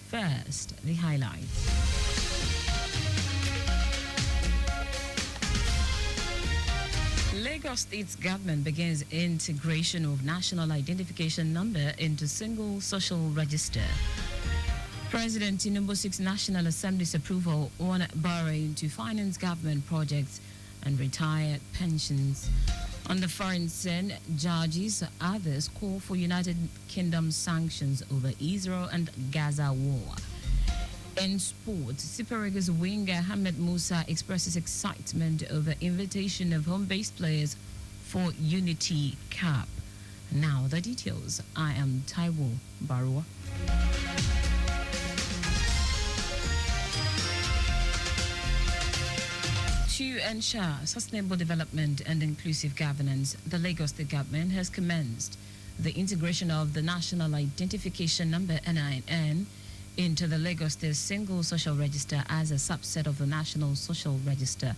First, the highlights. Lagos State government begins integration of national identification number into single social register. President Tinubu seeks National Assembly's approval on borrowing to finance government projects and retired pensions. On the foreign scene, judges, others call for United Kingdom sanctions over Israel and Gaza war. In sports, Super Eagles winger Ahmed Musa expresses excitement over invitation of home-based players for Unity Cup. Now the details. I am Taiwo Baruwa. To ensure sustainable development and inclusive governance, the Lagos State government has commenced the integration of the National Identification Number NIN into the Lagos State Single Social Register as a subset of the National Social Register.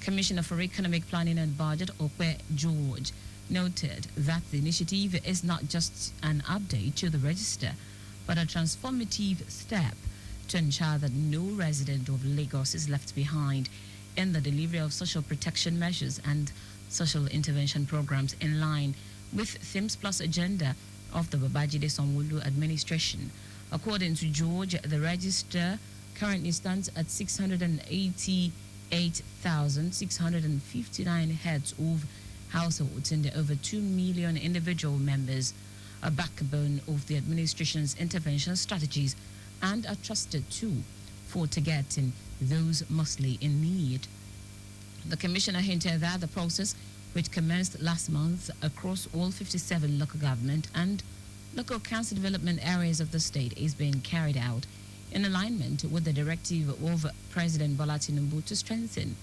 Commissioner for Economic Planning and Budget, Okwe George, noted that the initiative is not just an update to the register, but a transformative step to ensure that no resident of Lagos is left behind in the delivery of social protection measures and social intervention programs in line with Themes Plus agenda of the Babajide Sanwo-Olu administration. According to George, the register currently stands at 688,659 heads of households and over 2 million individual members, a backbone of the administration's intervention strategies and a trusted tool for targeting those mostly in need. The commissioner hinted that the process, which commenced last month across all 57 local government and local council development areas of the state, is being carried out in alignment with the directive of President Bola Tinubu to strengthen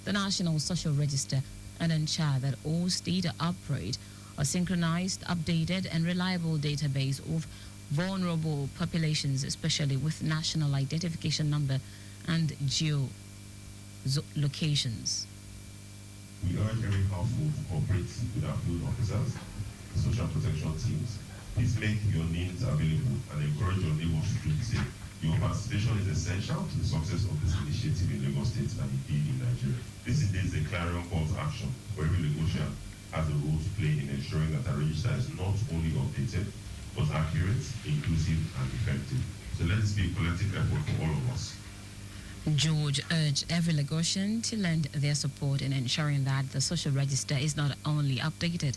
the National Social Register and ensure that all states operate a synchronized, updated, and reliable database of vulnerable populations, especially with national identification number and geolocations. We urge every household to cooperate with our field officers, social protection teams. Please make your names available and encourage your neighbors to do the same. Your participation is essential to the success of this initiative in Lagos State and indeed in Nigeria. This is a clarion call to action where every Lagosian has a role to play in ensuring that our register is not only updated, but accurate, inclusive, and effective. So let this be a collective effort for all of us. George urged every Lagosian to lend their support in ensuring that the social register is not only updated,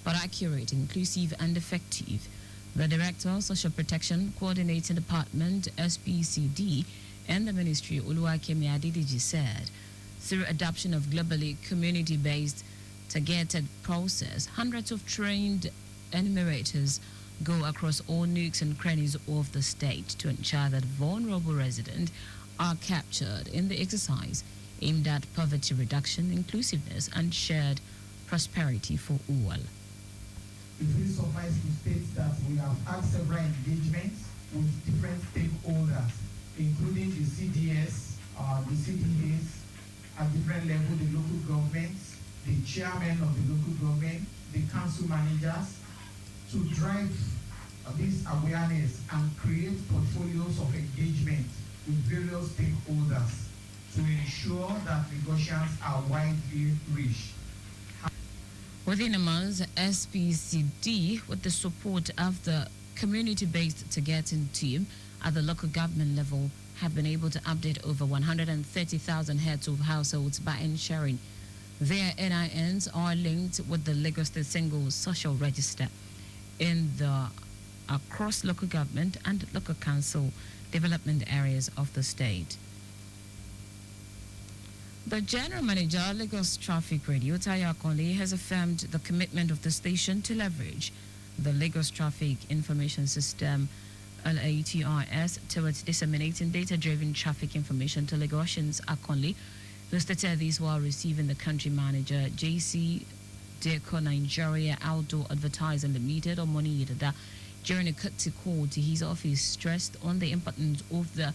but accurate, inclusive, and effective. The Director of Social Protection Coordinating Department, SPCD, and the Ministry, Oluwakemi Adidiji, said, through adoption of globally community-based targeted process, hundreds of trained enumerators go across all nooks and crannies of the state to ensure that vulnerable residents are captured in the exercise aimed at poverty reduction, inclusiveness, and shared prosperity for all. It will suffice to state that we have had several engagements with different stakeholders, including the CDS, the CDAs, at different levels, the local governments, the chairman of the local government, the council managers, to drive this awareness and create portfolios of engagement with various stakeholders to ensure that Lagosians are widely reached. Within a month, SPCD, with the support of the community-based targeting team at the local government level, have been able to update over 130,000 heads of households by ensuring their NINs are linked with the Lagos State Single Social Register in the across local government and local council development areas of the state. The General Manager, Lagos Traffic Radio, Tayo Akonle, has affirmed the commitment of the station to leverage the Lagos Traffic Information System, LATRS, towards disseminating data-driven traffic information to Lagosians. Akonle, who stated this while receiving the country manager, JC Deco Nigeria Outdoor Advertising Limited, or Money Yedada, during a courtesy call to his office, stressed on the importance of the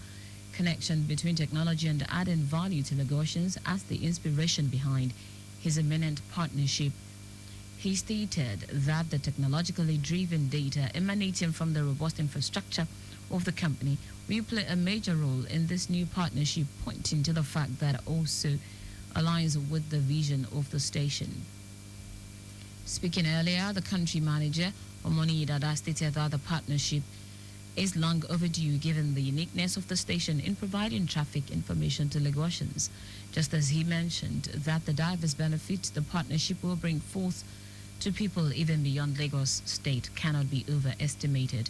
connection between technology and adding value to Lagosians as the inspiration behind his imminent partnership. He stated that the technologically driven data emanating from the robust infrastructure of the company will play a major role in this new partnership, pointing to the fact that it also aligns with the vision of the station. Speaking earlier, the country manager, Omoni Dada, stated that the partnership is long overdue given the uniqueness of the station in providing traffic information to Lagosians, just as he mentioned that the diverse benefits the partnership will bring forth to people even beyond Lagos State cannot be overestimated.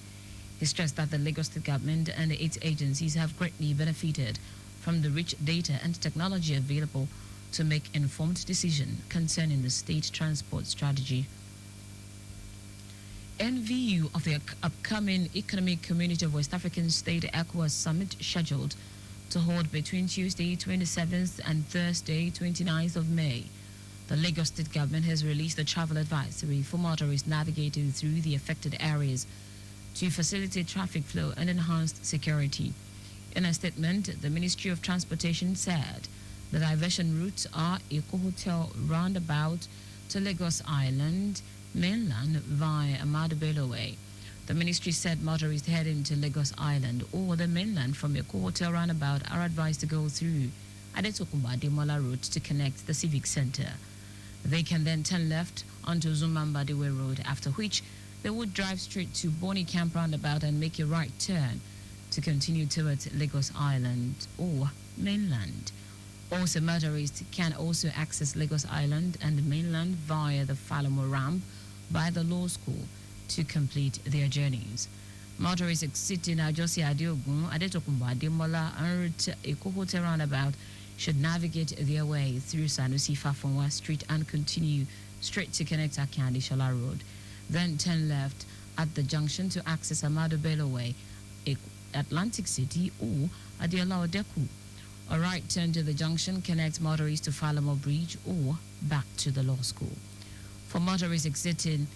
He stressed that the Lagos State government and its agencies have greatly benefited from the rich data and technology available to make informed decisions concerning the state transport strategy. In view of the upcoming Economic Community of West African State ECOWAS Summit scheduled to hold between Tuesday 27th and Thursday 29th of May, the Lagos State government has released a travel advisory for motorists navigating through the affected areas to facilitate traffic flow and enhance security. In a statement, the Ministry of Transportation said the diversion routes are Eco Hotel roundabout to Lagos Island, mainland via Ahmadu Bello Way. The ministry said motorists heading to Lagos Island or the mainland from Eco Hotel roundabout are advised to go through Adetokunbo Ademola Road to connect the Civic Center. They can then turn left onto Zumambadiwe Road, after which they would drive straight to Bonny Camp roundabout and make a right turn to continue towards Lagos Island or mainland. Also, motorists can also access Lagos Island and mainland via the Falomo ramp by the law school to complete their journeys. Motorists exiting Ajosi Adeogun, Adetokunbo Ademola, en route Eko Hotel roundabout should navigate their way through Sanusi Fafonwa Street and continue straight to connect Akin Adeshola Road. Then turn left at the junction to access Ahmadu Bello Way, Atlantic City or Adeola Odeku. A right turn to the junction connects motorists to Falomo Bridge or back to the law school. For motorists exiting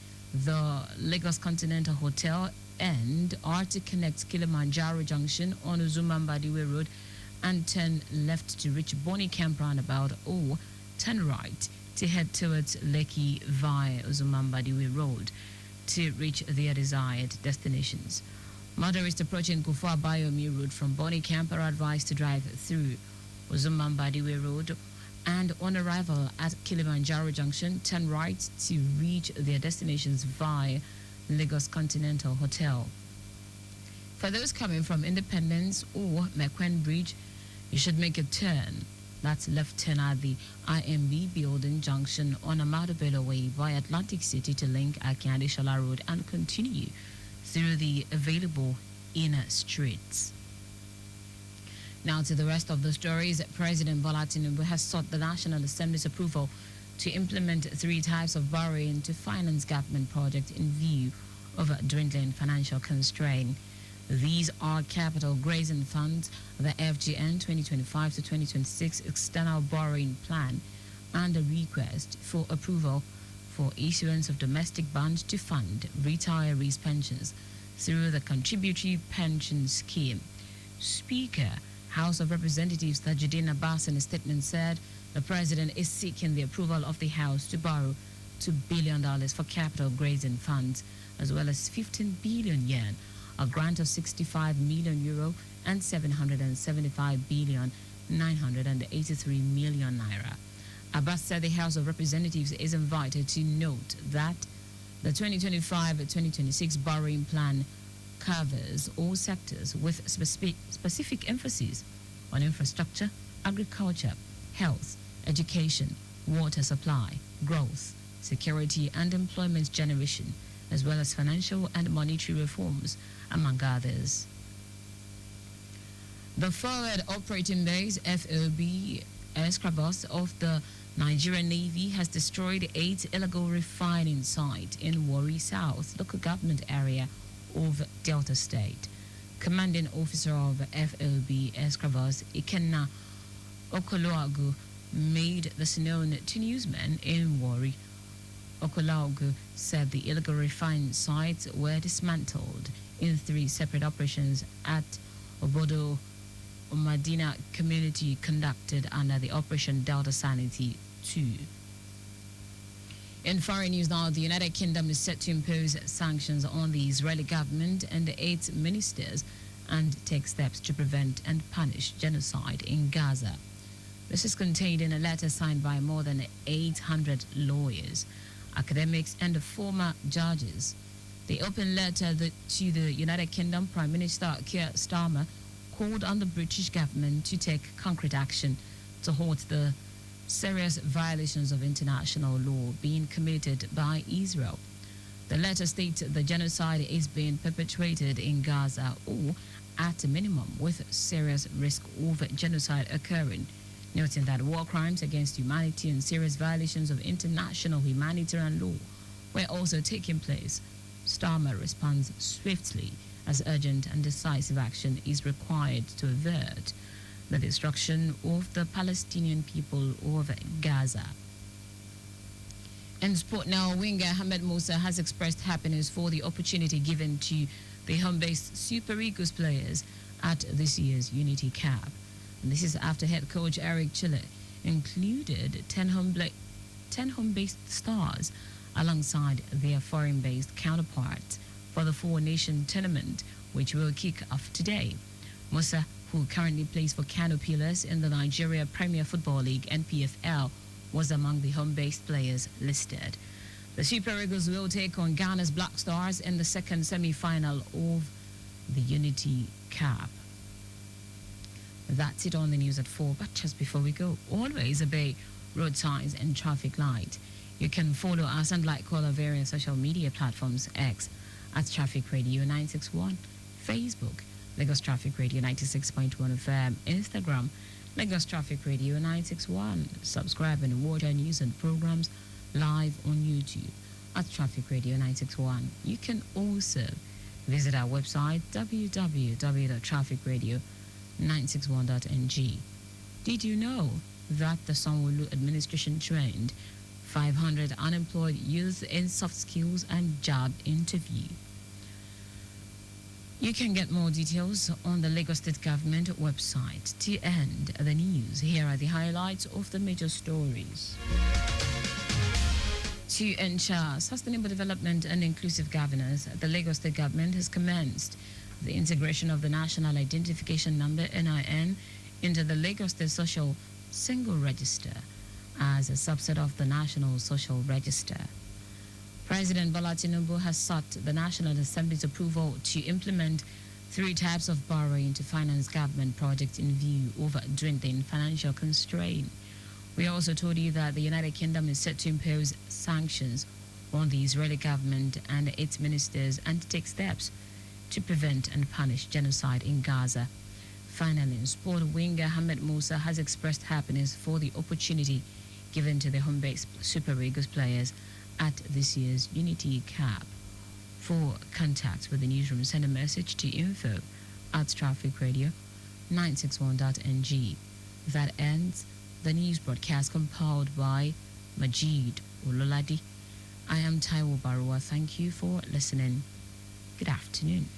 the Lagos Continental Hotel end are to connect Kilimanjaro Junction on Uzumambadiwe Road and turn left to reach Bonny Camp roundabout or turn right to head towards Lekki via Uzumambadiwe Road to reach their desired destinations. Motorists approaching Kufu Abayomi Road from Bonny Camp are advised to drive through Uzumambadiwe Road and on arrival at Kilimanjaro Junction, turn right to reach their destinations via Lagos Continental Hotel. For those coming from Independence or Mekwen Bridge, you should make a turn. That's left turn at the IMB Building Junction on Ahmadu Bello Way via Atlantic City to link Akin Adeshola Road and continue through the available inner streets. Now to the rest of the stories. President Bola Tinubu has sought the National Assembly's approval to implement 3 types of borrowing to finance government projects in view of a dwindling financial constraint. These are Capital Grazing Funds, the FGN 2025 to 2026 External Borrowing Plan, and a request for approval for issuance of domestic bonds to fund retirees' pensions through the Contributory Pension Scheme. Speaker, House of Representatives Tajuddin Abbas in a statement said the president is seeking the approval of the House to borrow $2 billion for capital grazing funds, as well as 15 billion yen, a grant of 65 million euro, and 775 billion 983 million naira. Abbas said the House of Representatives is invited to note that the 2025-2026 borrowing plan covers all sectors with specific emphasis on infrastructure, agriculture, health, education, water supply, growth, security and employment generation, as well as financial and monetary reforms, among others. The Forward Operating Base (FOB) aircraft of the Nigerian Navy has destroyed 8 illegal refining sites in Warri South local government area of Delta State. Commanding officer of FOB aircraft Ikenna Okoloagu made this known to newsmen in Warri. Okoloagu said the illegal refining sites were dismantled in 3 separate operations at Obodo Madina community conducted under the Operation Delta Sanity 2. In foreign news now, the United Kingdom is set to impose sanctions on the Israeli government and its ministers and take steps to prevent and punish genocide in Gaza. This is contained in a letter signed by more than 800 lawyers, academics, and former judges. The open letter to the United Kingdom Prime Minister Keir Starmer called on the British government to take concrete action to halt the serious violations of international law being committed by Israel. The letter states the genocide is being perpetrated in Gaza or, at a minimum, with serious risk of genocide occurring, noting that war crimes against humanity and serious violations of international humanitarian law were also taking place. Starmer responds swiftly as urgent and decisive action is required to avert the destruction of the Palestinian people of Gaza. In sport now, winger Ahmed Musa has expressed happiness for the opportunity given to the home-based Super Eagles players at this year's Unity Cup. And this is after head coach Eric Chile included 10 home-based stars alongside their foreign-based counterparts for the four-nation tournament, which will kick off today. Musa, who currently plays for Kano Pillars in the Nigeria Premier Football League (NPFL), was among the home-based players listed. The Super Eagles will take on Ghana's Black Stars in the second semi-final of the Unity Cup. That's it on the news at 4, but just before we go, always obey road signs and traffic light. You can follow us and like all our various social media platforms: X at Traffic Radio 961, Facebook Lagos Traffic Radio 96.1 FM, Instagram Lagos Traffic Radio 961. Subscribe and watch our news and programs live on YouTube at Traffic Radio 961. You can also visit our website www.trafficradio961.ng. Did you know that the Sanwo-Olu administration trained 500 unemployed youth in soft skills and job interview? You can get more details on the Lagos State Government website. To end the news, here are the highlights of the major stories. To ensure sustainable development and inclusive governance, the Lagos State Government has commenced the integration of the National Identification Number (NIN) into the Lagos State Social Single Register as a subset of the National Social Register. President Bola Tinubu has sought the National Assembly's approval to implement 3 types of borrowing to finance government projects in view of dwindling financial constraint. We also told you that the United Kingdom is set to impose sanctions on the Israeli government and its ministers and to take steps to prevent and punish genocide in Gaza. Finally, in sport, winger Ahmed Musa has expressed happiness for the opportunity given to the home-based Super Eagles players at this year's Unity Cup. For contacts with the newsroom, send a message to info@trafficradio961.ng. That ends the news broadcast compiled by Majid Ololadi. I am Taiwo Baruwa. Thank you for listening. Good afternoon.